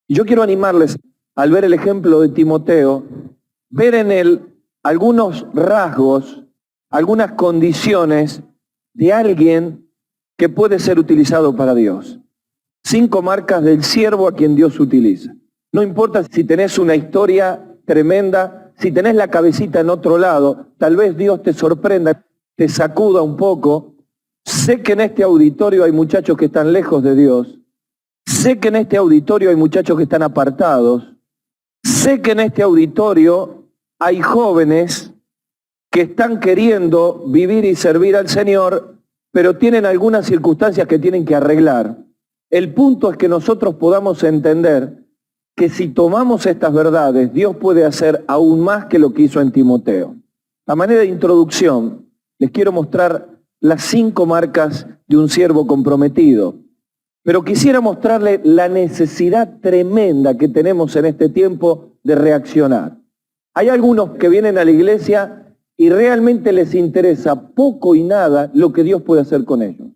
Y yo quiero animarles, al ver el ejemplo de Timoteo, ver en él algunos rasgos, algunas condiciones de alguien que puede ser utilizado para Dios. 5 marcas del siervo a quien Dios utiliza. No importa si tenés una historia tremenda, si tenés la cabecita en otro lado, tal vez Dios te sorprenda, te sacuda un poco. Sé que en este auditorio hay muchachos que están lejos de Dios. Sé que en este auditorio hay muchachos que están apartados. Sé que en este auditorio hay jóvenes que están queriendo vivir y servir al Señor, pero tienen algunas circunstancias que tienen que arreglar. El punto es que nosotros podamos entender que si tomamos estas verdades, Dios puede hacer aún más que lo que hizo en Timoteo. A manera de introducción, les quiero mostrar las 5 marcas de un siervo comprometido. Pero quisiera mostrarle la necesidad tremenda que tenemos en este tiempo de reaccionar. Hay algunos que vienen a la iglesia y realmente les interesa poco y nada lo que Dios puede hacer con ellos.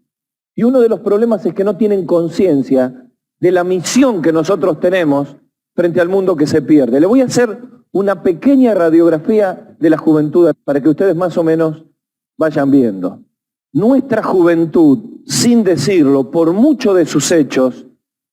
Y uno de los problemas es que no tienen conciencia de la misión que nosotros tenemos frente al mundo que se pierde. Le voy a hacer una pequeña radiografía de la juventud para que ustedes más o menos vayan viendo. Nuestra juventud, sin decirlo, por muchos de sus hechos,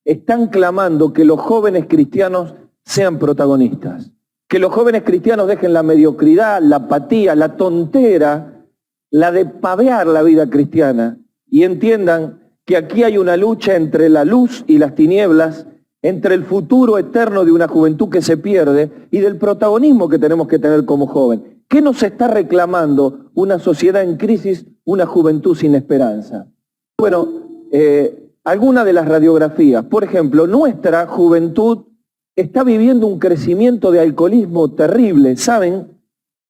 están clamando que los jóvenes cristianos sean protagonistas. Que los jóvenes cristianos dejen la mediocridad, la apatía, la tontera, la de pavear la vida cristiana y entiendan que aquí hay una lucha entre la luz y las tinieblas, entre el futuro eterno de una juventud que se pierde y del protagonismo que tenemos que tener como joven. ¿Qué nos está reclamando una sociedad en crisis, una juventud sin esperanza? Bueno, alguna de las radiografías. Por ejemplo, nuestra juventud está viviendo un crecimiento de alcoholismo terrible. Saben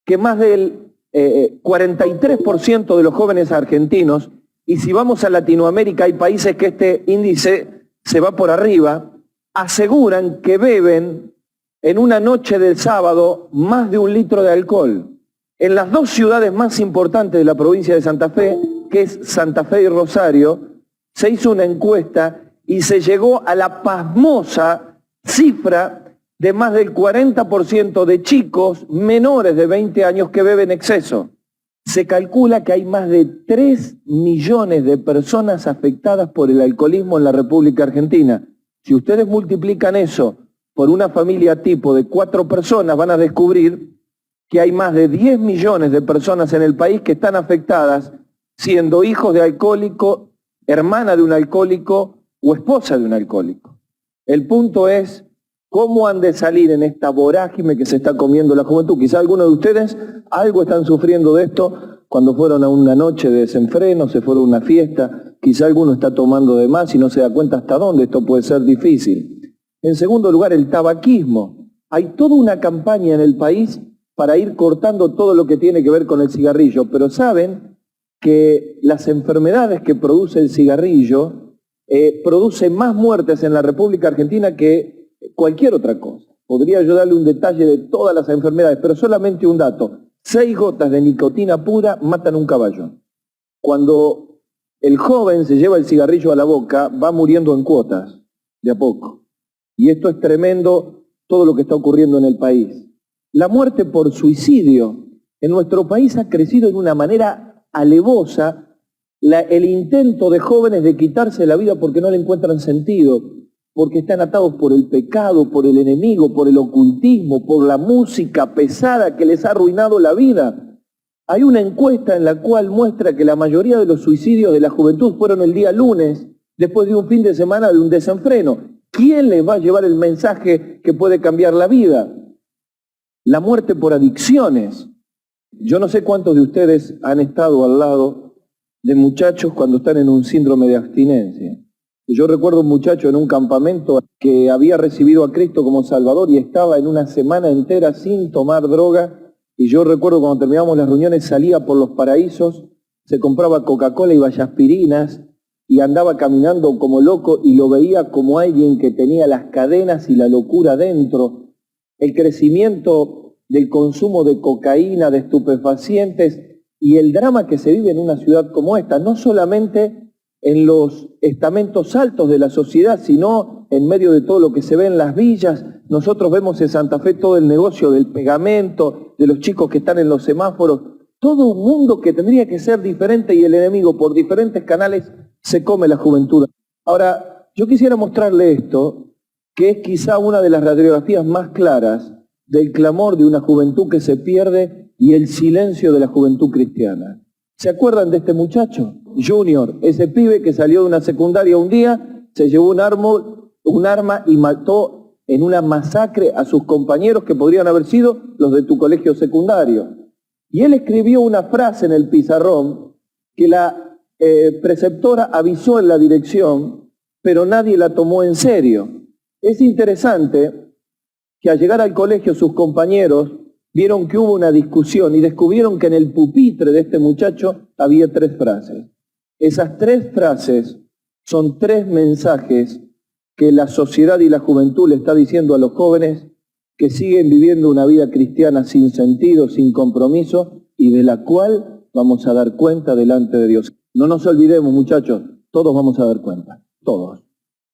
que más del 43% de los jóvenes argentinos, y si vamos a Latinoamérica hay países que este índice se va por arriba, aseguran que beben en una noche del sábado más de 1 litro de alcohol. En las 2 ciudades más importantes de la provincia de Santa Fe, que es Santa Fe y Rosario, se hizo una encuesta y se llegó a la pasmosa cifra de más del 40% de chicos menores de 20 años que beben exceso. Se calcula que hay más de 3 millones de personas afectadas por el alcoholismo en la República Argentina. Si ustedes multiplican eso por una familia tipo de 4 personas, van a descubrir que hay más de 10 millones de personas en el país que están afectadas siendo hijos de alcohólico, hermana de un alcohólico o esposa de un alcohólico. El punto es cómo han de salir en esta vorágine que se está comiendo la juventud. Quizá algunos de ustedes algo están sufriendo de esto cuando fueron a una noche de desenfreno, se fueron a una fiesta, quizá alguno está tomando de más y no se da cuenta hasta dónde esto puede ser difícil. En segundo lugar, el tabaquismo. Hay toda una campaña en el país para ir cortando todo lo que tiene que ver con el cigarrillo, pero saben que las enfermedades que produce el cigarrillo producen más muertes en la República Argentina que cualquier otra cosa. Podría yo darle un detalle de todas las enfermedades, pero solamente un dato. 6 gotas de nicotina pura matan un caballo. Cuando el joven se lleva el cigarrillo a la boca, va muriendo en cuotas, de a poco. Y esto es tremendo, todo lo que está ocurriendo en el país. La muerte por suicidio en nuestro país ha crecido de una manera alevosa. El intento de jóvenes de quitarse la vida porque no le encuentran sentido, porque están atados por el pecado, por el enemigo, por el ocultismo, por la música pesada que les ha arruinado la vida. Hay una encuesta en la cual muestra que la mayoría de los suicidios de la juventud fueron el día lunes, después de un fin de semana de un desenfreno. ¿Quién les va a llevar el mensaje que puede cambiar la vida? La muerte por adicciones. Yo no sé cuántos de ustedes han estado al lado de muchachos cuando están en un síndrome de abstinencia. Yo recuerdo un muchacho en un campamento que había recibido a Cristo como Salvador y estaba en una semana entera sin tomar droga. Y yo recuerdo cuando terminábamos las reuniones salía por los paraísos, se compraba Coca-Cola y vallaspirinas y andaba caminando como loco y lo veía como alguien que tenía las cadenas y la locura dentro. El crecimiento del consumo de cocaína, de estupefacientes y el drama que se vive en una ciudad como esta, no solamente en los estamentos altos de la sociedad, sino en medio de todo lo que se ve en las villas. Nosotros vemos en Santa Fe todo el negocio del pegamento, de los chicos que están en los semáforos, todo un mundo que tendría que ser diferente y el enemigo por diferentes canales se come la juventud. Ahora, yo quisiera mostrarle esto, que es quizá una de las radiografías más claras del clamor de una juventud que se pierde y el silencio de la juventud cristiana. ¿Se acuerdan de este muchacho? Junior, ese pibe que salió de una secundaria un día, se llevó un arma y mató en una masacre a sus compañeros que podrían haber sido los de tu colegio secundario. Y él escribió una frase en el pizarrón que la preceptora avisó en la dirección, pero nadie la tomó en serio. Es interesante que al llegar al colegio sus compañeros vieron que hubo una discusión y descubrieron que en el pupitre de este muchacho había 3 frases. Esas 3 frases son 3 mensajes que la sociedad y la juventud le está diciendo a los jóvenes que siguen viviendo una vida cristiana sin sentido, sin compromiso y de la cual vamos a dar cuenta delante de Dios. No nos olvidemos, muchachos, todos vamos a dar cuenta, todos.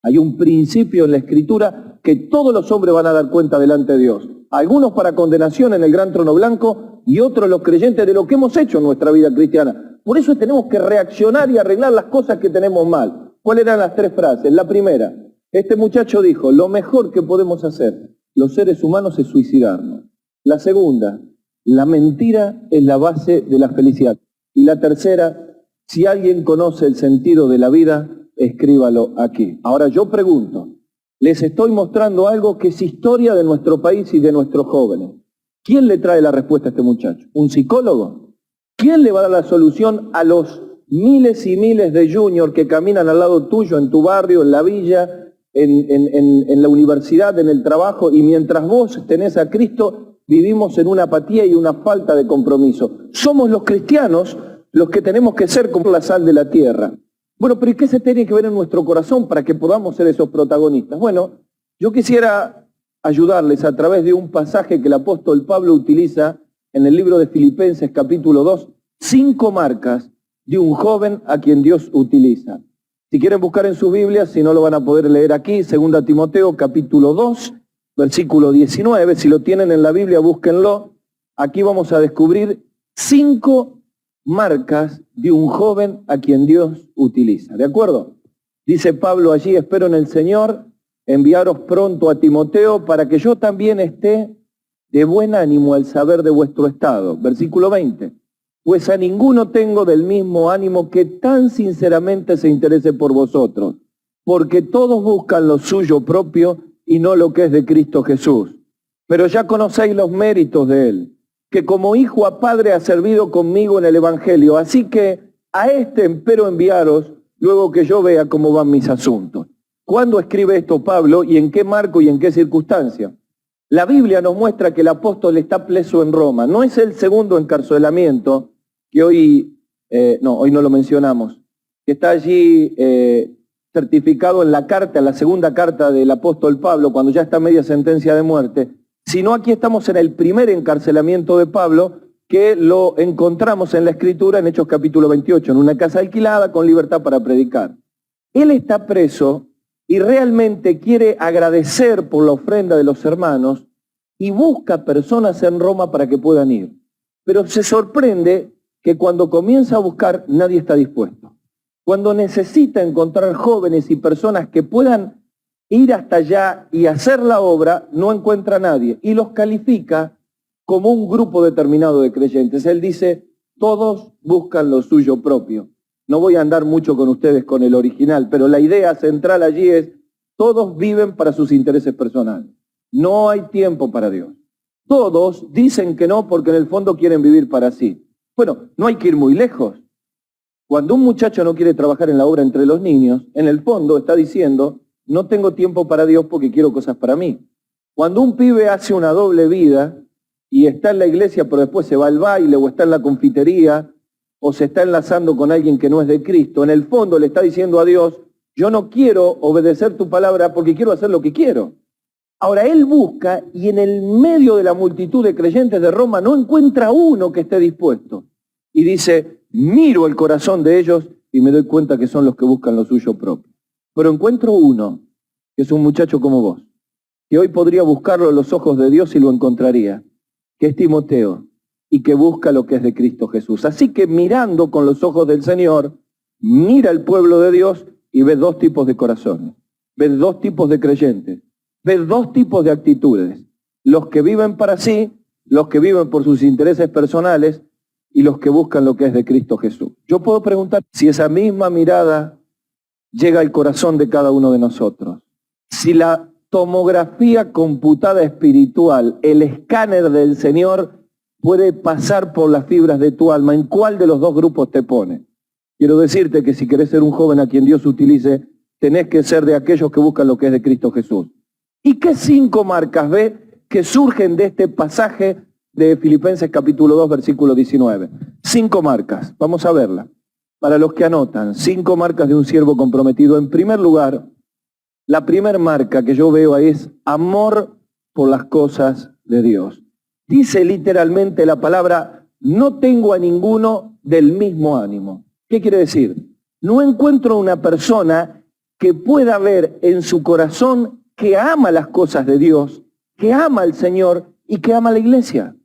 Hay un principio en la Escritura que todos los hombres van a dar cuenta delante de Dios. Algunos para condenación en el gran trono blanco y otros los creyentes de lo que hemos hecho en nuestra vida cristiana. Por eso tenemos que reaccionar y arreglar las cosas que tenemos mal. ¿Cuáles eran las 3 frases? La primera, este muchacho dijo, lo mejor que podemos hacer los seres humanos es suicidarnos. La segunda, la mentira es la base de la felicidad. Y la tercera, si alguien conoce el sentido de la vida, escríbalo aquí. Ahora yo pregunto, les estoy mostrando algo que es historia de nuestro país y de nuestros jóvenes. ¿Quién le trae la respuesta a este muchacho? ¿Un psicólogo? ¿Quién le va a dar la solución a los miles y miles de juniors que caminan al lado tuyo, en tu barrio, en la villa, en la universidad, en el trabajo, y mientras vos tenés a Cristo, vivimos en una apatía y una falta de compromiso? Somos los cristianos los que tenemos que ser como la sal de la tierra. Bueno, pero ¿y qué se tiene que ver en nuestro corazón para que podamos ser esos protagonistas? Bueno, yo quisiera ayudarles a través de un pasaje que el apóstol Pablo utiliza en el libro de Filipenses capítulo 2, 5 marcas de un joven a quien Dios utiliza. Si quieren buscar en sus Biblias, si no lo van a poder leer aquí, 2 Timoteo capítulo 2, versículo 19, si lo tienen en la Biblia, búsquenlo. Aquí vamos a descubrir 5 marcas de un joven a quien Dios utiliza, ¿de acuerdo? Dice Pablo allí, espero en el Señor enviaros pronto a Timoteo para que yo también esté de buen ánimo al saber de vuestro estado. Versículo 20, pues a ninguno tengo del mismo ánimo que tan sinceramente se interese por vosotros, porque todos buscan lo suyo propio y no lo que es de Cristo Jesús. Pero ya conocéis los méritos de él, que como hijo a padre ha servido conmigo en el Evangelio. Así que a este empero enviaros luego que yo vea cómo van mis asuntos. ¿Cuándo escribe esto Pablo y en qué marco y en qué circunstancia? La Biblia nos muestra que el apóstol está preso en Roma. No es el segundo encarcelamiento, que hoy no lo mencionamos, que está allí certificado en la carta, la segunda carta del apóstol Pablo, cuando ya está media sentencia de muerte, sino aquí estamos en el primer encarcelamiento de Pablo, que lo encontramos en la Escritura en Hechos capítulo 28, en una casa alquilada con libertad para predicar. Él está preso y realmente quiere agradecer por la ofrenda de los hermanos y busca personas en Roma para que puedan ir. Pero se sorprende que cuando comienza a buscar nadie está dispuesto. Cuando necesita encontrar jóvenes y personas que puedan ir hasta allá y hacer la obra, no encuentra a nadie y los califica como un grupo determinado de creyentes. Él dice, todos buscan lo suyo propio. No voy a andar mucho con ustedes con el original, pero la idea central allí es, todos viven para sus intereses personales. No hay tiempo para Dios. Todos dicen que no porque en el fondo quieren vivir para sí. Bueno, no hay que ir muy lejos. Cuando un muchacho no quiere trabajar en la obra entre los niños, en el fondo está diciendo, no tengo tiempo para Dios porque quiero cosas para mí. Cuando un pibe hace una doble vida y está en la iglesia pero después se va al baile o está en la confitería o se está enlazando con alguien que no es de Cristo, en el fondo le está diciendo a Dios, yo no quiero obedecer tu palabra porque quiero hacer lo que quiero. Ahora él busca y en el medio de la multitud de creyentes de Roma no encuentra uno que esté dispuesto. Y dice, miro el corazón de ellos y me doy cuenta que son los que buscan lo suyo propio. Pero encuentro uno, que es un muchacho como vos, que hoy podría buscarlo a los ojos de Dios y lo encontraría, que es Timoteo, y que busca lo que es de Cristo Jesús. Así que mirando con los ojos del Señor, mira el pueblo de Dios y ve dos tipos de corazones, ve dos tipos de creyentes, ve dos tipos de actitudes. Los que viven para sí, los que viven por sus intereses personales y los que buscan lo que es de Cristo Jesús. Yo puedo preguntar si esa misma mirada llega al corazón de cada uno de nosotros. Si la tomografía computada espiritual, el escáner del Señor, puede pasar por las fibras de tu alma, ¿en cuál de los dos grupos te pone? Quiero decirte que si querés ser un joven a quien Dios utilice, tenés que ser de aquellos que buscan lo que es de Cristo Jesús. ¿Y qué 5 marcas ve que surgen de este pasaje de Filipenses capítulo 2, versículo 19? 5 marcas, vamos a verla. Para los que anotan, 5 marcas de un siervo comprometido. En primer lugar, la primera marca que yo veo ahí es amor por las cosas de Dios. Dice literalmente la palabra, no tengo a ninguno del mismo ánimo. ¿Qué quiere decir? No encuentro una persona que pueda ver en su corazón que ama las cosas de Dios, que ama al Señor y que ama a la iglesia.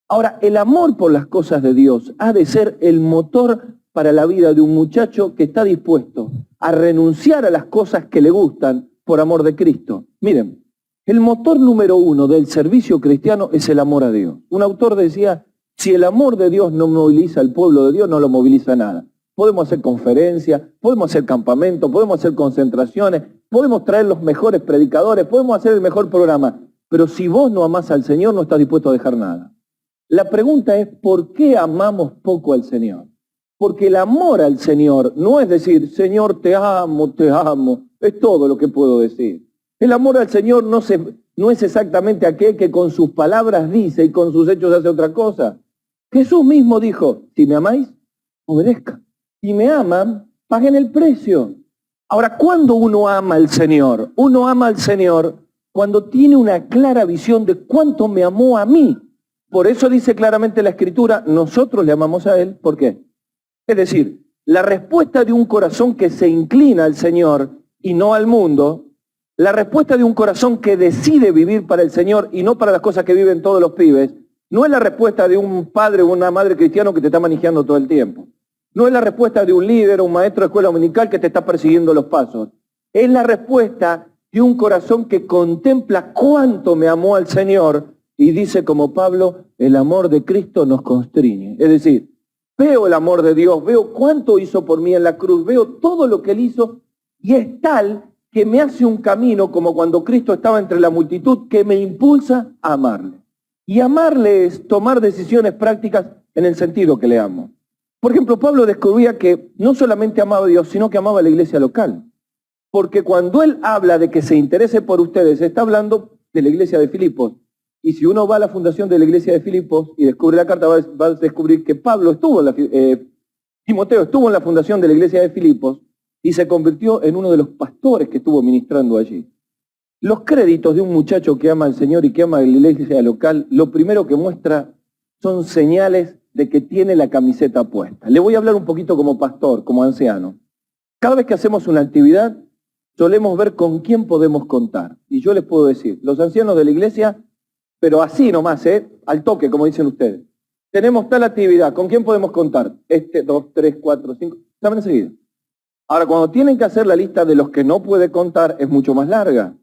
Ahora, el amor por las cosas de Dios ha de ser el motor para la vida de un muchacho que está dispuesto a renunciar a las cosas que le gustan por amor de Cristo. Miren, el motor número 1 del servicio cristiano es el amor a Dios. Un autor decía, si el amor de Dios no moviliza al pueblo de Dios, no lo moviliza nada. Podemos hacer conferencias, podemos hacer campamentos, podemos hacer concentraciones, podemos traer los mejores predicadores, podemos hacer el mejor programa, pero si vos no amás al Señor, no estás dispuesto a dejar nada. La pregunta es, ¿por qué amamos poco al Señor? Porque el amor al Señor no es decir, Señor, te amo, es todo lo que puedo decir. El amor al Señor no es exactamente aquel que con sus palabras dice y con sus hechos hace otra cosa. Jesús mismo dijo, si me amáis, obedezcan. Si me aman, paguen el precio. Ahora, ¿cuándo uno ama al Señor? Uno ama al Señor cuando tiene una clara visión de cuánto me amó a mí. Por eso dice claramente la Escritura, nosotros le amamos a Él. ¿Por qué? Es decir, la respuesta de un corazón que se inclina al Señor y no al mundo, la respuesta de un corazón que decide vivir para el Señor y no para las cosas que viven todos los pibes, no es la respuesta de un padre o una madre cristiano que te está manejando todo el tiempo. No es la respuesta de un líder o un maestro de escuela dominical que te está persiguiendo los pasos. Es la respuesta de un corazón que contempla cuánto me amó al Señor y dice como Pablo, el amor de Cristo nos constriñe. Es decir, veo el amor de Dios, veo cuánto hizo por mí en la cruz, veo todo lo que Él hizo y es tal que me hace un camino como cuando Cristo estaba entre la multitud que me impulsa a amarle. Y amarle es tomar decisiones prácticas en el sentido que le amo. Por ejemplo, Pablo descubría que no solamente amaba a Dios, sino que amaba a la iglesia local. Porque cuando él habla de que se interese por ustedes, está hablando de la iglesia de Filipos. Y si uno va a la fundación de la iglesia de Filipos y descubre la carta, va a descubrir que Timoteo estuvo en la fundación de la iglesia de Filipos y se convirtió en uno de los pastores que estuvo ministrando allí. Los créditos de un muchacho que ama al Señor y que ama a la iglesia local, lo primero que muestra son señales de que tiene la camiseta puesta. Le voy a hablar un poquito como pastor, como anciano. Cada vez que hacemos una actividad, solemos ver con quién podemos contar. Y yo les puedo decir, los ancianos de la iglesia, pero así nomás, al toque, como dicen ustedes. Tenemos tal actividad, ¿con quién podemos contar? 2, 3, 4, 5, saben enseguida. Ahora, cuando tienen que hacer la lista de los que no puede contar, es mucho más larga.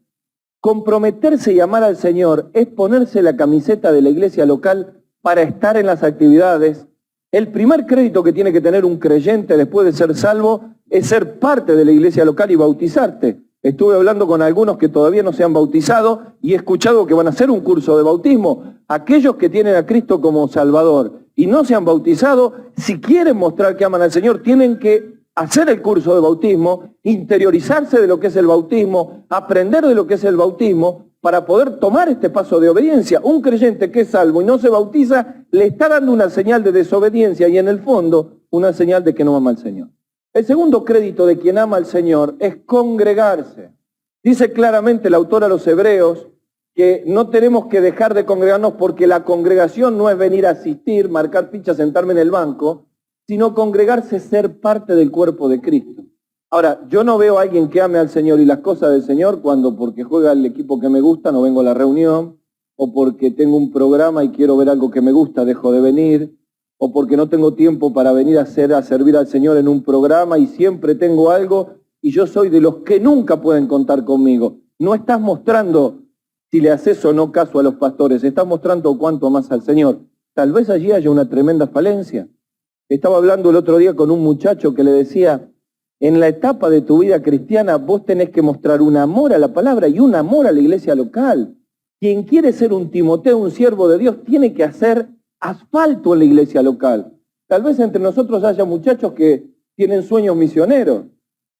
Comprometerse y amar al Señor es ponerse la camiseta de la iglesia local para estar en las actividades. El primer crédito que tiene que tener un creyente después de ser salvo es ser parte de la iglesia local y bautizarte. Estuve hablando con algunos que todavía no se han bautizado y he escuchado que van a hacer un curso de bautismo. Aquellos que tienen a Cristo como Salvador y no se han bautizado, si quieren mostrar que aman al Señor, tienen que hacer el curso de bautismo, interiorizarse de lo que es el bautismo, aprender de lo que es el bautismo, para poder tomar este paso de obediencia. Un creyente que es salvo y no se bautiza, le está dando una señal de desobediencia y en el fondo una señal de que no ama al Señor. El segundo crédito de quien ama al Señor es congregarse. Dice claramente el autor a los Hebreos que no tenemos que dejar de congregarnos porque la congregación no es venir a asistir, marcar fichas, sentarme en el banco, sino congregarse es ser parte del cuerpo de Cristo. Ahora, yo no veo a alguien que ame al Señor y las cosas del Señor cuando porque juega el equipo que me gusta no vengo a la reunión, o porque tengo un programa y quiero ver algo que me gusta, dejo de venir, o porque no tengo tiempo para venir a servir al Señor en un programa y siempre tengo algo y yo soy de los que nunca pueden contar conmigo. No estás mostrando si le haces o no caso a los pastores, estás mostrando cuánto más al Señor. Tal vez allí haya una tremenda falencia. Estaba hablando el otro día con un muchacho que le decía, en la etapa de tu vida cristiana vos tenés que mostrar un amor a la palabra y un amor a la iglesia local. Quien quiere ser un Timoteo, un siervo de Dios, tiene que hacer asfalto en la iglesia local. Tal vez entre nosotros haya muchachos que tienen sueños misioneros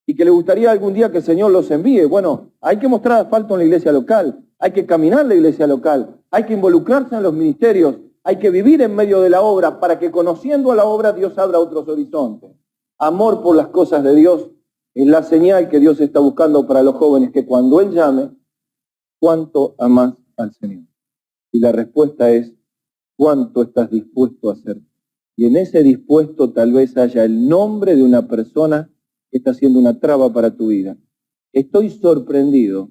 y que les gustaría algún día que el Señor los envíe. Bueno, hay que mostrar asfalto en la iglesia local, hay que caminar en la iglesia local, hay que involucrarse en los ministerios, hay que vivir en medio de la obra para que conociendo a la obra Dios abra otros horizontes. Amor por las cosas de Dios es la señal que Dios está buscando para los jóvenes, que cuando Él llame, ¿cuánto amás al Señor? Y la respuesta es, ¿cuánto estás dispuesto a hacer? Y en ese dispuesto tal vez haya el nombre de una persona que está haciendo una traba para tu vida. Estoy sorprendido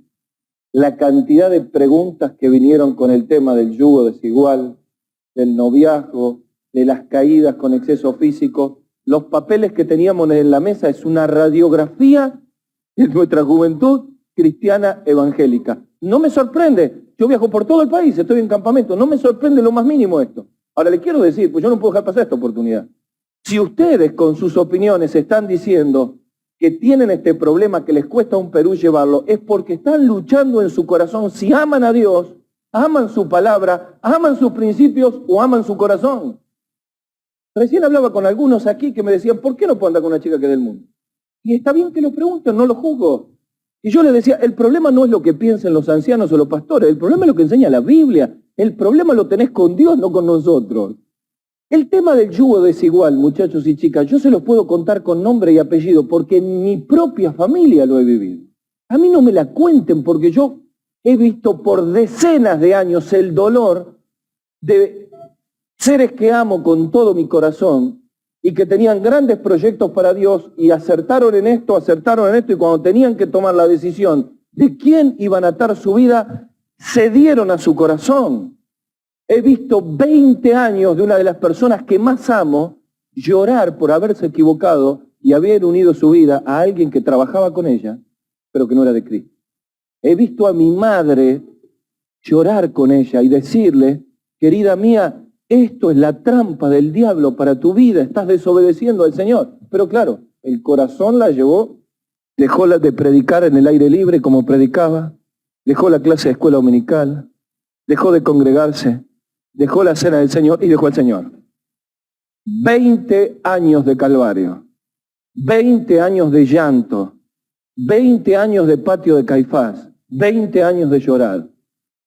la cantidad de preguntas que vinieron con el tema del yugo desigual, del noviazgo, de las caídas con exceso físico. Los papeles que teníamos en la mesa es una radiografía de nuestra juventud cristiana evangélica. No me sorprende, yo viajo por todo el país, estoy en campamento, no me sorprende lo más mínimo esto. Ahora le quiero decir, pues yo no puedo dejar pasar esta oportunidad. Si ustedes con sus opiniones están diciendo que tienen este problema que les cuesta un Perú llevarlo, es porque están luchando en su corazón si aman a Dios, aman su palabra, aman sus principios o aman su corazón. Recién hablaba con algunos aquí que me decían, ¿por qué no puedo andar con una chica que es del mundo? Y está bien que lo pregunten, no lo juzgo. Y yo les decía, el problema no es lo que piensen los ancianos o los pastores, el problema es lo que enseña la Biblia. El problema lo tenés con Dios, no con nosotros. El tema del yugo desigual, muchachos y chicas, yo se los puedo contar con nombre y apellido porque en mi propia familia lo he vivido. A mí no me la cuenten porque yo he visto por decenas de años el dolor de seres que amo con todo mi corazón y que tenían grandes proyectos para Dios y acertaron en esto y cuando tenían que tomar la decisión de quién iban a atar su vida, cedieron a su corazón. He visto 20 años de una de las personas que más amo llorar por haberse equivocado y haber unido su vida a alguien que trabajaba con ella, pero que no era de Cristo. He visto a mi madre llorar con ella y decirle, querida mía, esto es la trampa del diablo para tu vida, estás desobedeciendo al Señor. Pero claro, el corazón la llevó, dejó de predicar en el aire libre como predicaba, dejó la clase de escuela dominical, dejó de congregarse, dejó la cena del Señor y dejó al Señor. 20 años de calvario, 20 años de llanto, 20 años de patio de Caifás, 20 años de llorar,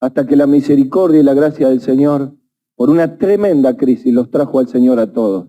hasta que la misericordia y la gracia del Señor, por una tremenda crisis, los trajo al Señor a todos.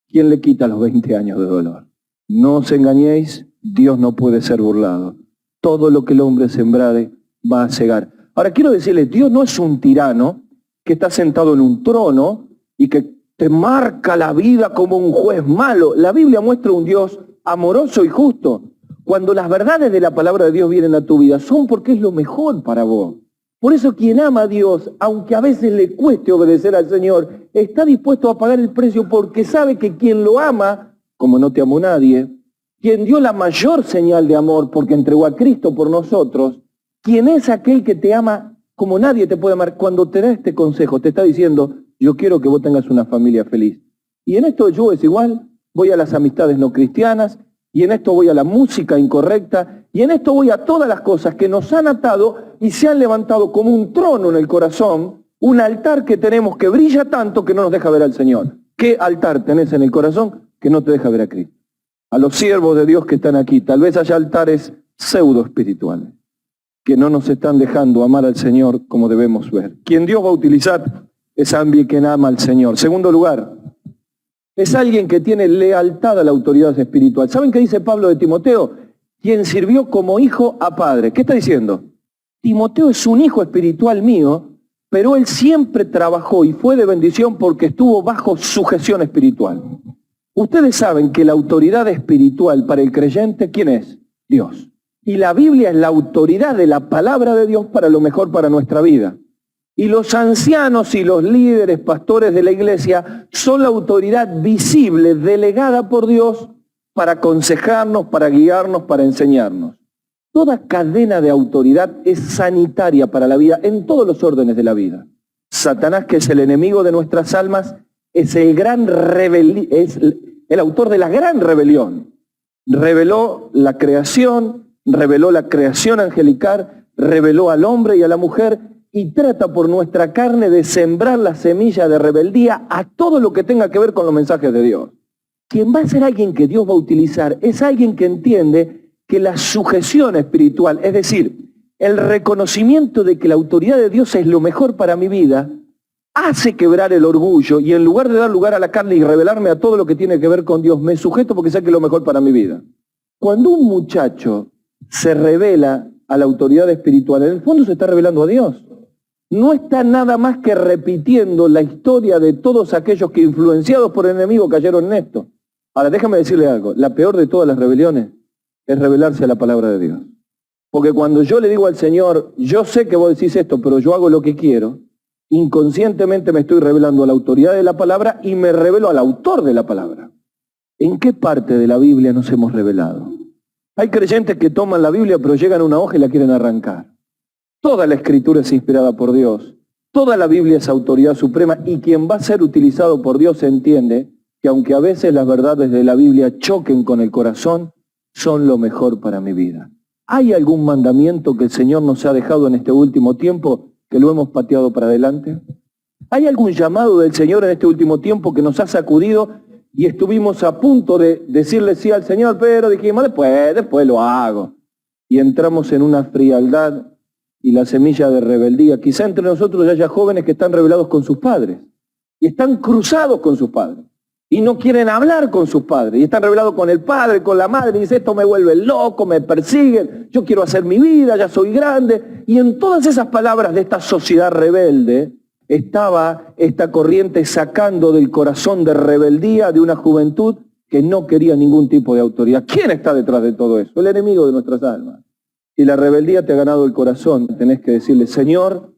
¿Quién le quita los 20 años de dolor? No os engañéis, Dios no puede ser burlado. Todo lo que el hombre sembrare va a cegar. Ahora quiero decirles, Dios no es un tirano que está sentado en un trono y que te marca la vida como un juez malo. La Biblia muestra un Dios amoroso y justo. Cuando las verdades de la palabra de Dios vienen a tu vida, son porque es lo mejor para vos. Por eso quien ama a Dios, aunque a veces le cueste obedecer al Señor, está dispuesto a pagar el precio porque sabe que quien lo ama, como no te amó nadie, quien dio la mayor señal de amor porque entregó a Cristo por nosotros, quien es aquel que te ama como nadie te puede amar, cuando te da este consejo, te está diciendo, yo quiero que vos tengas una familia feliz. Y en esto yo es igual, voy a las amistades no cristianas, y en esto voy a la música incorrecta, y en esto voy a todas las cosas que nos han atado y se han levantado como un trono en el corazón, un altar que tenemos que brilla tanto que no nos deja ver al Señor. ¿Qué altar tenés en el corazón que no te deja ver a Cristo? A los siervos de Dios que están aquí, tal vez haya altares pseudo espirituales que no nos están dejando amar al Señor como debemos ver. Quien Dios va a utilizar es alguien que ama al Señor. Segundo lugar, es alguien que tiene lealtad a la autoridad espiritual. ¿Saben qué dice Pablo de Timoteo? Quien sirvió como hijo a padre. ¿Qué está diciendo? Timoteo es un hijo espiritual mío, pero él siempre trabajó y fue de bendición porque estuvo bajo sujeción espiritual. Ustedes saben que la autoridad espiritual para el creyente, ¿quién es? Dios. Y la Biblia es la autoridad de la palabra de Dios para lo mejor para nuestra vida. Y los ancianos y los líderes, pastores de la iglesia, son la autoridad visible, delegada por Dios para aconsejarnos, para guiarnos, para enseñarnos. Toda cadena de autoridad es sanitaria para la vida, en todos los órdenes de la vida. Satanás, que es el enemigo de nuestras almas, es es el autor de la gran rebelión. Reveló la creación angelical, reveló al hombre y a la mujer y trata por nuestra carne de sembrar la semilla de rebeldía a todo lo que tenga que ver con los mensajes de Dios. Quien va a ser alguien que Dios va a utilizar es alguien que entiende que la sujeción espiritual, es decir, el reconocimiento de que la autoridad de Dios es lo mejor para mi vida, hace quebrar el orgullo y en lugar de dar lugar a la carne y revelarme a todo lo que tiene que ver con Dios, me sujeto porque sé que es lo mejor para mi vida. Cuando un muchacho se revela a la autoridad espiritual, en el fondo se está revelando a Dios. No está nada más que repitiendo la historia de todos aquellos que influenciados por el enemigo cayeron en esto. Ahora déjame decirle algo, la peor de todas las rebeliones es revelarse a la palabra de Dios. Porque cuando yo le digo al Señor, yo sé que vos decís esto, pero yo hago lo que quiero, inconscientemente me estoy revelando a la autoridad de la palabra y me revelo al autor de la palabra. ¿En qué parte de la Biblia nos hemos revelado? Hay creyentes que toman la Biblia pero llegan a una hoja y la quieren arrancar. Toda la escritura es inspirada por Dios. Toda la Biblia es autoridad suprema y quien va a ser utilizado por Dios entiende que aunque a veces las verdades de la Biblia choquen con el corazón, son lo mejor para mi vida. ¿Hay algún mandamiento que el Señor nos ha dejado en este último tiempo que lo hemos pateado para adelante? ¿Hay algún llamado del Señor en este último tiempo que nos ha sacudido y estuvimos a punto de decirle sí al Señor, pero dijimos después lo hago? Y entramos en una frialdad y la semilla de rebeldía. Quizá entre nosotros haya jóvenes que están rebelados con sus padres y están cruzados con sus padres. Y no quieren hablar con sus padres. Y están rebelados con el padre, con la madre. Y dicen, esto me vuelve loco, me persiguen. Yo quiero hacer mi vida, ya soy grande. Y en todas esas palabras de esta sociedad rebelde, estaba esta corriente sacando del corazón de rebeldía de una juventud que no quería ningún tipo de autoridad. ¿Quién está detrás de todo eso? El enemigo de nuestras almas. Si la rebeldía te ha ganado el corazón, tenés que decirle, Señor,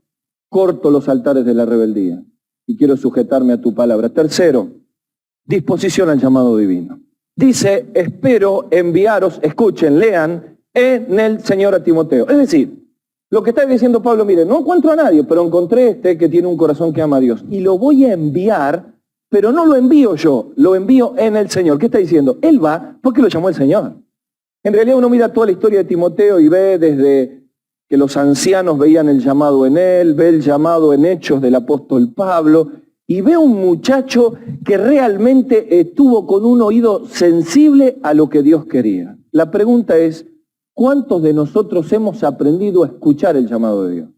corto los altares de la rebeldía y quiero sujetarme a tu palabra. Tercero, disposición al llamado divino. Dice, espero enviaros, escuchen, lean, en el Señor a Timoteo. Es decir, lo que está diciendo Pablo, mire, no encuentro a nadie, pero encontré este que tiene un corazón que ama a Dios. Y lo voy a enviar, pero no lo envío yo, lo envío en el Señor. ¿Qué está diciendo? Él va porque lo llamó el Señor. En realidad uno mira toda la historia de Timoteo y ve desde que los ancianos veían el llamado en él, ve el llamado en Hechos del apóstol Pablo, y ve un muchacho que realmente estuvo con un oído sensible a lo que Dios quería. La pregunta es, ¿cuántos de nosotros hemos aprendido a escuchar el llamado de Dios?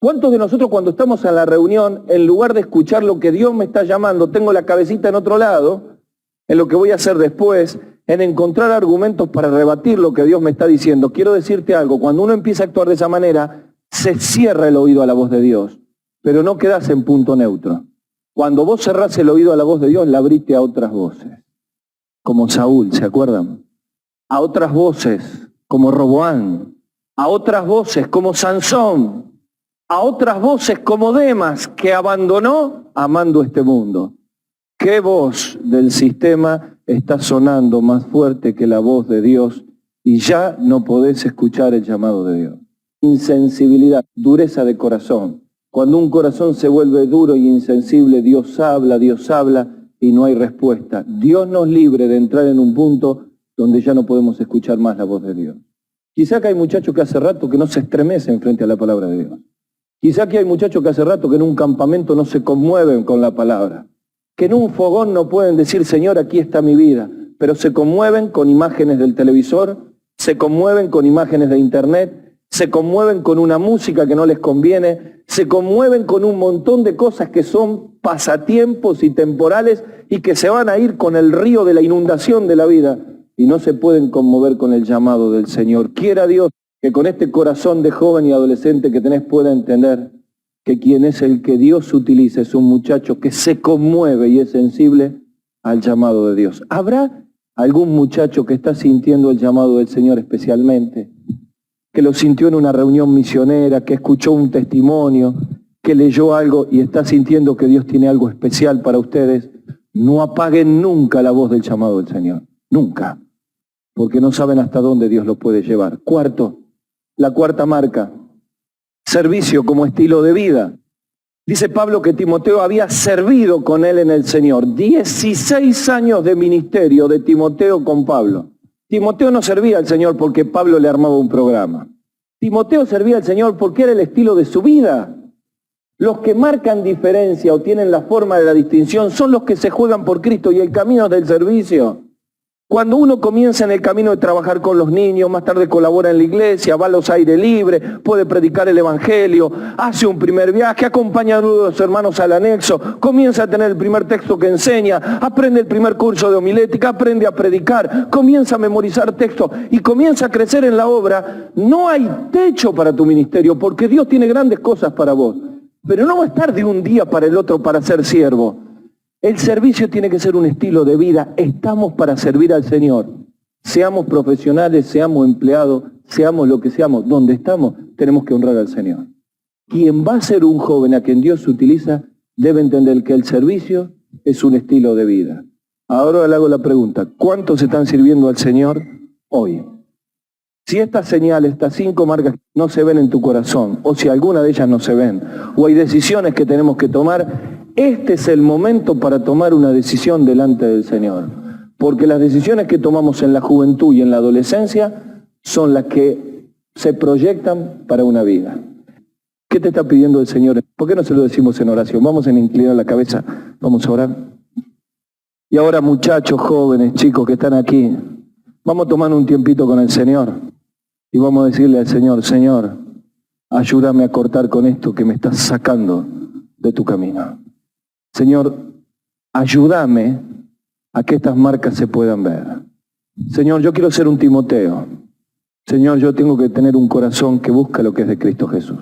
¿Cuántos de nosotros cuando estamos en la reunión, en lugar de escuchar lo que Dios me está llamando, tengo la cabecita en otro lado, en lo que voy a hacer después, en encontrar argumentos para rebatir lo que Dios me está diciendo? Quiero decirte algo, cuando uno empieza a actuar de esa manera, se cierra el oído a la voz de Dios, pero no quedas en punto neutro. Cuando vos cerrás el oído a la voz de Dios, la abriste a otras voces. Como Saúl, ¿se acuerdan? A otras voces, como Roboán. A otras voces, como Sansón. A otras voces, como Demas, que abandonó amando este mundo. ¿Qué voz del sistema está sonando más fuerte que la voz de Dios? Y ya no podés escuchar el llamado de Dios. Insensibilidad, dureza de corazón. Cuando un corazón se vuelve duro y insensible, Dios habla y no hay respuesta. Dios nos libre de entrar en un punto donde ya no podemos escuchar más la voz de Dios. Quizá que hay muchachos que hace rato que no se estremecen frente a la palabra de Dios. Quizá que hay muchachos que hace rato que en un campamento no se conmueven con la palabra. Que en un fogón no pueden decir, Señor, aquí está mi vida. Pero se conmueven con imágenes del televisor, se conmueven con imágenes de internet, se conmueven con una música que no les conviene, se conmueven con un montón de cosas que son pasatiempos y temporales y que se van a ir con el río de la inundación de la vida y no se pueden conmover con el llamado del Señor. Quiera Dios que con este corazón de joven y adolescente que tenés pueda entender que quien es el que Dios utiliza es un muchacho que se conmueve y es sensible al llamado de Dios. ¿Habrá algún muchacho que está sintiendo el llamado del Señor especialmente? Que lo sintió en una reunión misionera, que escuchó un testimonio, que leyó algo y está sintiendo que Dios tiene algo especial para ustedes. No apaguen nunca la voz del llamado del Señor. Nunca. Porque no saben hasta dónde Dios lo puede llevar. Cuarto, la cuarta marca. Servicio como estilo de vida. Dice Pablo que Timoteo había servido con él en el Señor. 16 años de ministerio de Timoteo con Pablo. Timoteo no servía al Señor porque Pablo le armaba un programa. Timoteo servía al Señor porque era el estilo de su vida. Los que marcan diferencia o tienen la forma de la distinción son los que se juegan por Cristo y el camino del servicio. Cuando uno comienza en el camino de trabajar con los niños, más tarde colabora en la iglesia, va a los aires libres, puede predicar el evangelio, hace un primer viaje, acompaña a los hermanos al anexo, comienza a tener el primer texto que enseña, aprende el primer curso de homilética, aprende a predicar, comienza a memorizar textos y comienza a crecer en la obra. No hay techo para tu ministerio porque Dios tiene grandes cosas para vos, pero no va a estar de un día para el otro para ser siervo. El servicio tiene que ser un estilo de vida. Estamos para servir al Señor. Seamos profesionales, seamos empleados, seamos lo que seamos. Donde estamos, tenemos que honrar al Señor. Quien va a ser un joven a quien Dios utiliza, debe entender que el servicio es un estilo de vida. Ahora le hago la pregunta, ¿cuántos están sirviendo al Señor hoy? Si estas señales, estas 5 marcas no se ven en tu corazón, o si alguna de ellas no se ven, o hay decisiones que tenemos que tomar, este es el momento para tomar una decisión delante del Señor. Porque las decisiones que tomamos en la juventud y en la adolescencia son las que se proyectan para una vida. ¿Qué te está pidiendo el Señor? ¿Por qué no se lo decimos en oración? Vamos a inclinar la cabeza, vamos a orar. Y ahora muchachos, jóvenes, chicos que están aquí, vamos a tomar un tiempito con el Señor. Y vamos a decirle al Señor, Señor, ayúdame a cortar con esto que me estás sacando de tu camino. Señor, ayúdame a que estas marcas se puedan ver. Señor, yo quiero ser un Timoteo. Señor, yo tengo que tener un corazón que busca lo que es de Cristo Jesús.